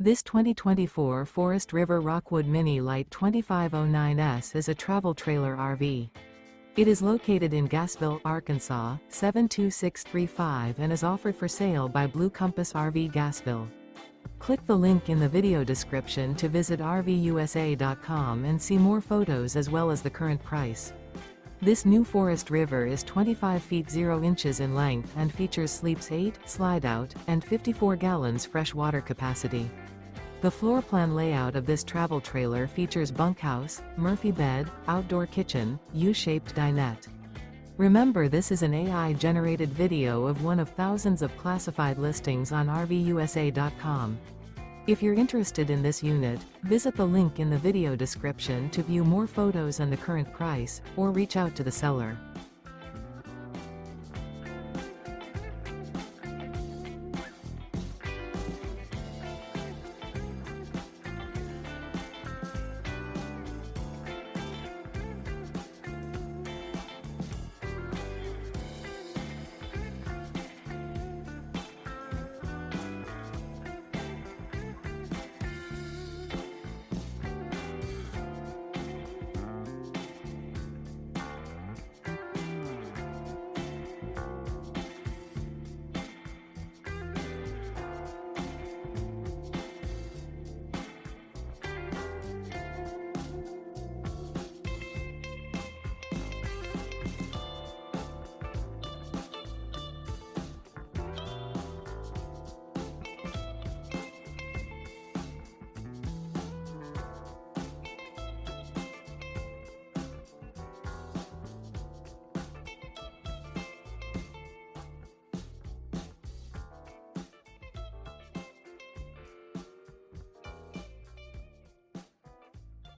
This 2024 Forest River Rockwood Mini Lite 2509S is a travel trailer RV. It is located in Gassville, Arkansas, 72635 and is offered for sale by Blue Compass RV Gassville. Click the link in the video description to visit RVUSA.com and see more photos as well as the current price. This new Forest River is 25 feet 0 inches in length and features sleeps 8, Slideout, and 54 gallons fresh water capacity. The floor plan layout of this travel trailer features bunkhouse, Murphy bed, outdoor kitchen, U-shaped dinette. Remember, this is an AI-generated video of one of thousands of classified listings on RVUSA.com. If you're interested in this unit, visit the link in the video description to view more photos and the current price, or reach out to the seller.